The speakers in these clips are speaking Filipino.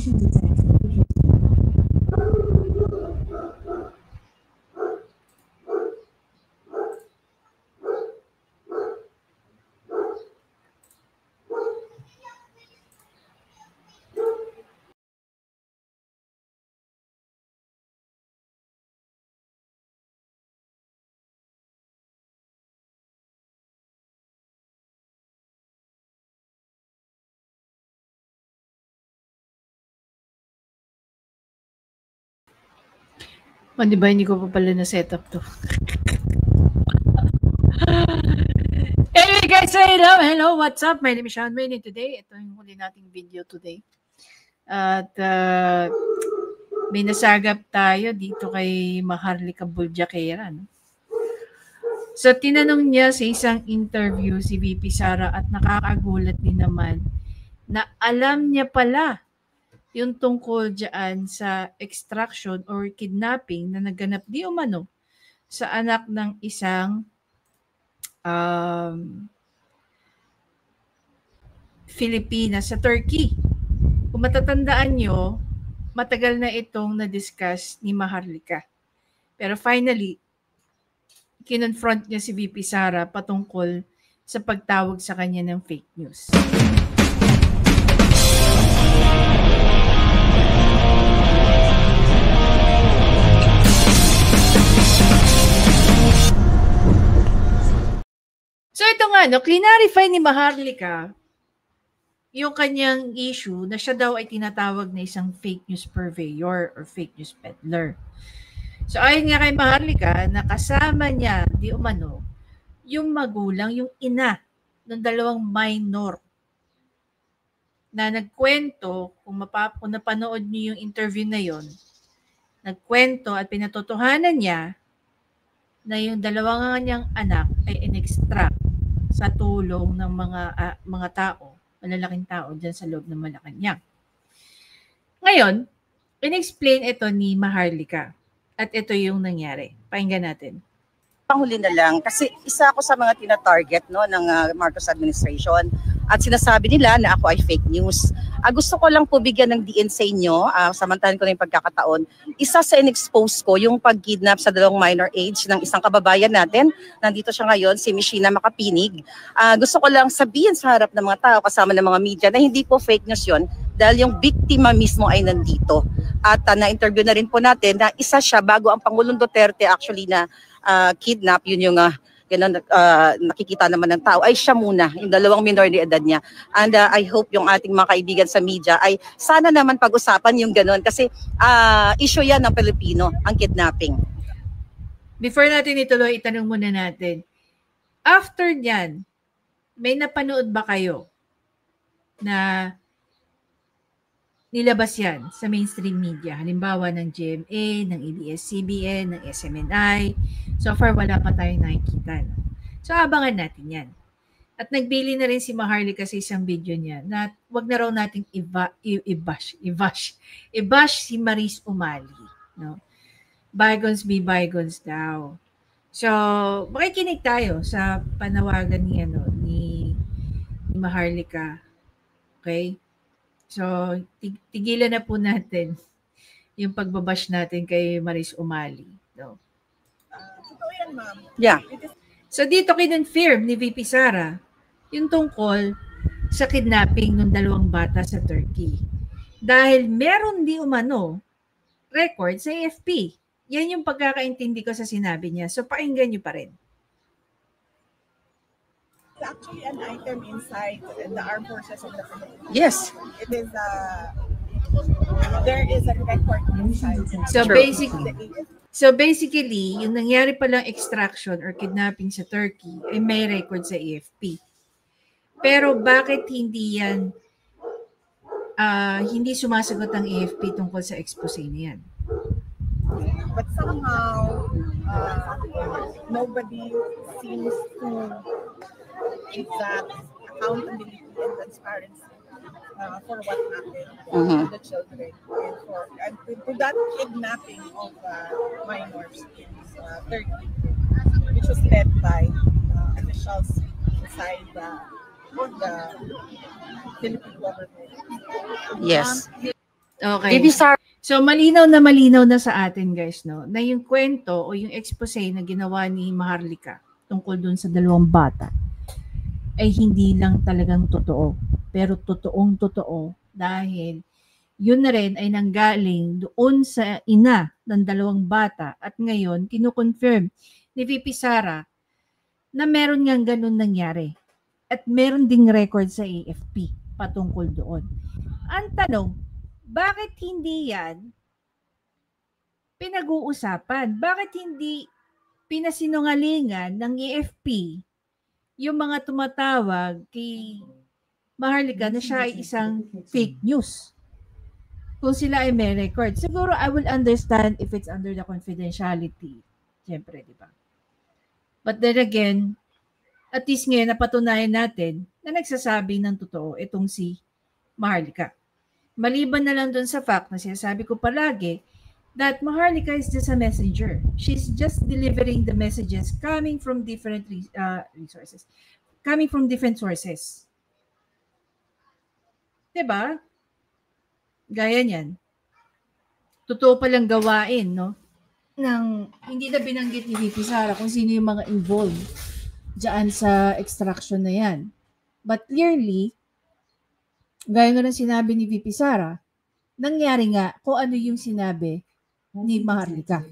motion detected. Oh, di ba hindi ko pa pala na-set up to. Anyway guys, so hello, what's up? My name is Sean Wayne, and today, ito yung huli nating video today. At may nasagap tayo dito kay Maharlika Buljakera. No? So tinanong niya sa isang interview si VP Sara at nakakagulat din naman na alam niya pala yung tungkol dyan sa extraction or kidnapping na naganap di umano sa anak ng isang Filipina sa Turkey. Kung matatandaan nyo, matagal na itong na-discuss ni Maharlika. Pero finally, kinonfront niya si VP Sara patungkol sa pagtawag sa kanya ng fake news. So ito nga, no, clarify ni Maharlika yung kanyang issue na siya daw ay tinatawag na isang fake news purveyor or fake news peddler. So ayon nga kay Maharlika, nakasama niya, di umano, yung magulang, yung ina ng dalawang minor na nagkwento, kung napanood niyo yung interview na yon, nagkwento at pinatotohanan niya na yung dalawang niyang anak ay in-extract sa tulong ng mga tao, malalaking tao dyan sa loob ng Malacanang. Ngayon, in-explain ito ni Maharlika at ito yung nangyari. Pakinggan natin. Panghuli na lang, kasi isa ako sa mga tina-target no, ng Marcos administration at sinasabi nila na ako ay fake news. Gusto ko lang po bigyan ng DN sa inyo, samantahan ko na yung pagkakataon. Isa sa in-expose ko yung pag-kidnap sa dalawang minor age ng isang kababayan natin. Nandito siya ngayon, si Mishina Makapinig. Gusto ko lang sabihin sa harap ng mga tao kasama ng mga media na hindi po fake news yon dahil yung biktima mismo ay nandito. At na-interview na rin po natin na isa siya bago ang Pangulong Duterte actually na kidnap, yun yung nakikita naman ng tao, ay siya muna, yung dalawang minor de edad niya. And I hope yung ating mga kaibigan sa media ay sana naman pag-usapan yung gano'n kasi issue yan ng Pilipino, ang kidnapping. Before natin ituloy, itanong muna natin, after yan, may napanood ba kayo na nilabas yan sa mainstream media? Halimbawa ng GMA, ng ABS-CBN, ng SMNI. So far, wala pa tayong nakikita. No? So abangan natin yan. At nagbili na rin si Maharlika sa isang video niya na wag na raw nating i-bash si Maris Umali. No? Bygones be bygones daw. So, makikinig tayo sa panawagan ni Maharlika. Okay? So, tigilan na po natin yung pagbabash natin kay Maris Umali. No? Totoo yan, ma'am. Yeah. So, dito kinonfirm ni VP Sara yung tungkol sa kidnapping ng dalawang bata sa Turkey. Dahil meron di umano record sa AFP. Yan yung pagkakaintindi ko sa sinabi niya. So, pakinggan niyo pa rin. It's actually an item inside the armed forces of the Philippines. Yes. It is there is a record inside. So basically, yung nangyari palang extraction or kidnapping sa Turkey ay may record sa AFP. Pero bakit hindi yan hindi sumasagot ang AFP tungkol sa expose na yan? But somehow nobody seems to exact accountability and transparency for what happened to the children and to that kidnapping of minors in Turkey, which was led by officials inside the Philippine government. Yes. Okay. Bibi Sara. So malinaw na sa atin guys, no, na yung kwento o yung expose na ginawa ni Maharlika tungkol dun sa dalawang bata ay hindi lang talagang totoo, pero totoong totoo dahil yun na rin ay nanggaling doon sa ina ng dalawang bata at ngayon kinukonfirm ni VP Sara na meron ngang ganun nangyari at meron ding record sa AFP patungkol doon. Ang tanong, bakit hindi yan pinag-uusapan? Bakit hindi pinasinungalingan ng AFP yung mga tumatawag kay Maharlika na siya ay isang fake news? Kung sila ay may record, siguro I will understand if it's under the confidentiality. Siyempre, di ba? But then again, at least ngayon napatunayan natin na nagsasabi ng totoo itong si Maharlika. Maliban na lang dun sa fact na sinasabi ko palagi that Maharlika is just a messenger. She's just delivering the messages coming from different resources. Coming from different sources. Diba? Gaya niyan. Totoo palang gawain, no? Hindi na binanggit ni VP Sara kung sino yung mga involved dyan sa extraction na yan. But clearly, gaya nga ng sinabi ni VP Sara, nangyari nga kung ano yung sinabi ni Maharlika.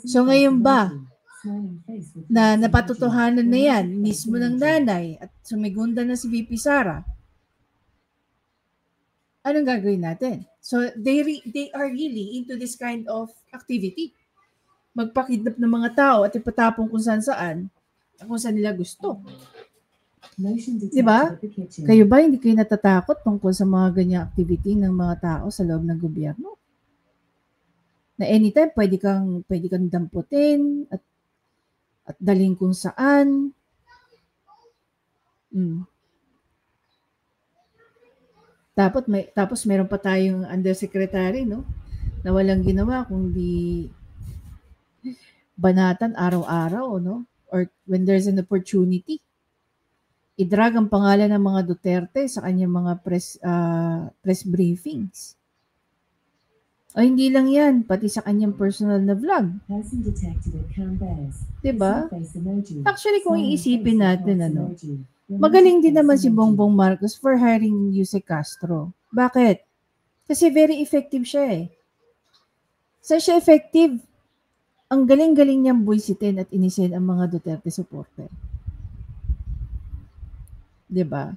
So ngayon ba, na napatutuhanan na yan mismo ng nanay at sumigunda na si VP Sara, anong gagawin natin? So they are really into this kind of activity. Magpakidnap ng mga tao at ipatapong kung saan nila gusto. Diba? Kayo ba hindi kayo natatakot tungkol sa mga ganyang activity ng mga tao sa loob ng gobyerno? Na anytime pwede kang damputin at dalhin kung saan. Tapos meron pa tayong undersecretary, no? Na walang ginawa kundi banatan araw-araw, no? Or when there's an opportunity, idrag ang pangalan ng mga Duterte sa kanyang mga press briefings. O hindi lang yan, pati sa kanyang personal na vlog. Diba? Actually, kung iisipin natin, magaling din naman si Bongbong Marcos for hiring Yuse Castro. Bakit? Kasi very effective siya eh. Saan siya effective? Ang galing-galing niyang buwisitin at inisin ang mga Duterte supporter. Diba?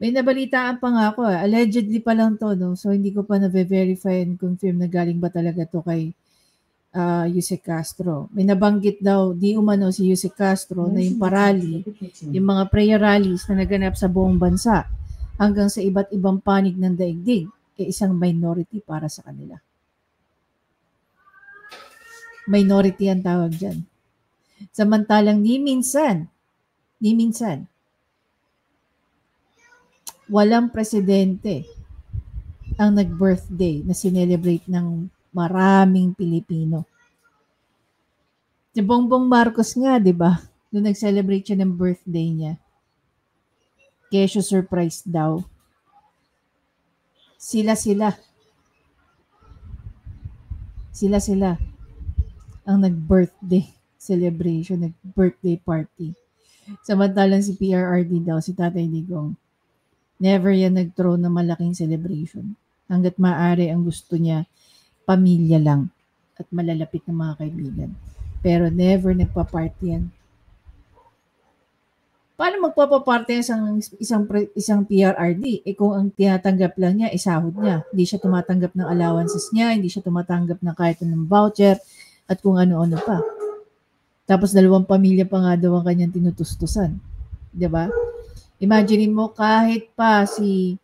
May nabalitaan pa nga ako. Allegedly pa lang to, no? So, hindi ko pa na-verify and confirm na galing ba talaga to kay Yuse Castro. May nabanggit daw, di umano si Yuse Castro na yung parali, yung mga prayer rallies na naganap sa buong bansa hanggang sa iba't ibang panig ng daigdig ay isang minority para sa kanila. Minority ang tawag dyan. Samantalang ni minsan, walang presidente ang nag-birthday na sinelebrate ng maraming Pilipino. Si Bongbong Marcos nga, di ba? Doon nag-celebrate siya ng birthday niya. Kesyo surprise daw. Sila ang nag-birthday celebration, nag-birthday party. Samantalang si PRRD daw, si Tatay Digong, never yan nag-throw na malaking celebration. Hanggat maaari ang gusto niya, pamilya lang at malalapit na mga kaibigan. Pero never nagpa-party yan. Paano magpapaparty isang PRRD? Kung ang tinatanggap lang niya, sahod niya. Hindi siya tumatanggap ng allowances niya, hindi siya tumatanggap ng kahit anong voucher, at kung ano-ano pa. Tapos 2 pamilya pa nga daw ang kanyang tinutustusan. Diba? Imagine mo kahit pa si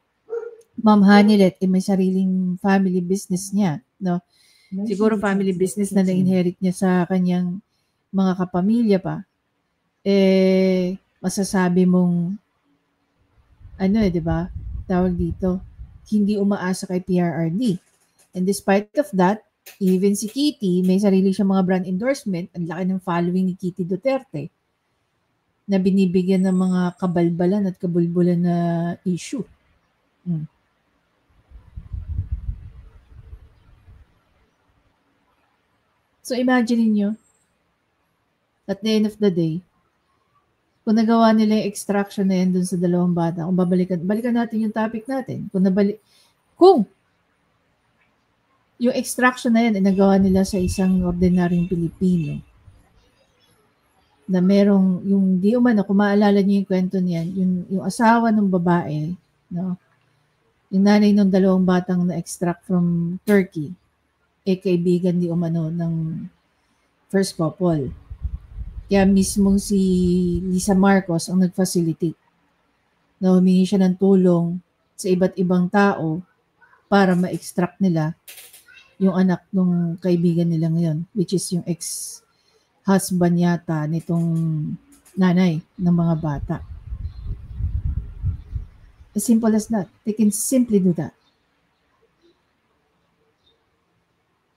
Ma'am Hanilet may sariling family business niya, no? Siguro family business na na-inherit niya sa kanyang mga kapamilya pa. Masasabi mong di ba? Tawag dito, hindi umaasa kay PRRD. And despite of that, even si Kitty, may sarili siyang mga brand endorsement. Ang laki ng following ni Kitty Duterte na binibigyan ng mga kabalbalan at kabulbulan na issue. So imagine niyo, at the end of the day, kung nagawa nila yung extraction na yan dun sa dalawang bata, kung balikan natin yung topic natin, kung yung extraction na yan ay nagawa nila sa isang ordinaryong Pilipino, na merong, yung di umano, kung maalala niyo yung kwento niyan, yung asawa ng babae, no? Yung nanay ng dalawang batang na-extract from Turkey, kaibigan di umano ng first couple. Kaya mismong si Lisa Marcos ang nag-facilitate na humingi siya ng tulong sa iba't ibang tao para ma-extract nila yung anak ng kaibigan nila ngayon, which is yung ex-husband yata nitong nanay ng mga bata. As simple as that. They can simply do that.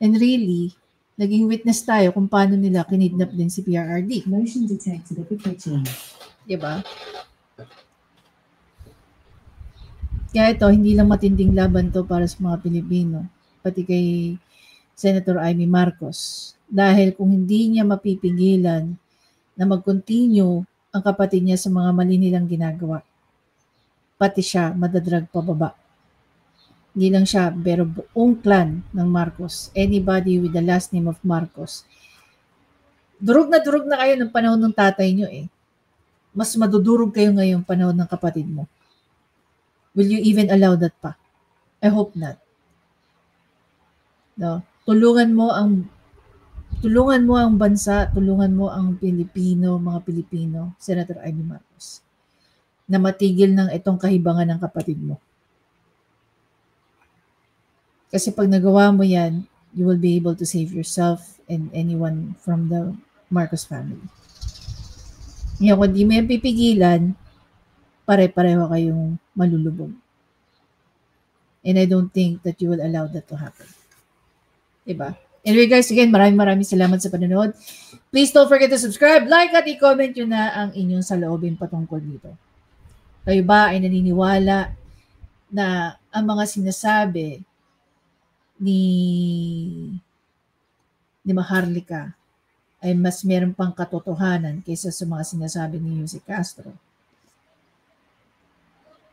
And really, naging witness tayo kung paano nila kinidnap din si PRRD. Motion detected at the kitchen. Diba? Kaya ito, hindi lang matinding laban to para sa mga Pilipino, pati kay Senator Amy Marcos. Dahil kung hindi niya mapipigilan na mag-continue ang kapatid niya sa mga mali nilang ginagawa, pati siya madadrag pababa. Hindi lang siya, pero buong clan ng Marcos, anybody with the last name of Marcos, durog na kayo ng panahon ng tatay nyo eh. Mas madudurog kayo ngayong panahon ng kapatid mo. Will you even allow that pa? I hope not. No? Tulungan mo ang bansa, tulungan mo ang Pilipino, mga Pilipino, Senator Amy Marcos, na matigil ng itong kahibangan ng kapatid mo. Kasi pag nagawa mo yan, you will be able to save yourself and anyone from the Marcos family. Ngayon, kung di mo yan pipigilan, pare-pareho kayong malulubog. And I don't think that you will allow that to happen. Diba? Anyway guys, again, maraming salamat sa panonood. Please don't forget to subscribe, like at i-comment nyo na ang inyong saloobin patungkol dito. Kayo ba ay naniniwala na ang mga sinasabi ni Maharlika ay mas meron pang katotohanan kaysa sa mga sinasabi ni Jose Castro?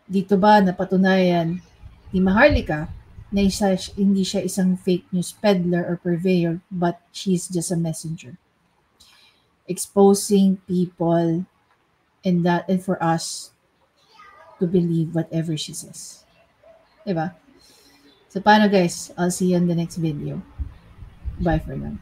Dito ba napatunayan ni Maharlika na hindi siya isang fake news peddler or purveyor, but she's just a messenger, exposing people and for us to believe whatever she says. Diba? So paano guys? I'll see you in the next video. Bye for now.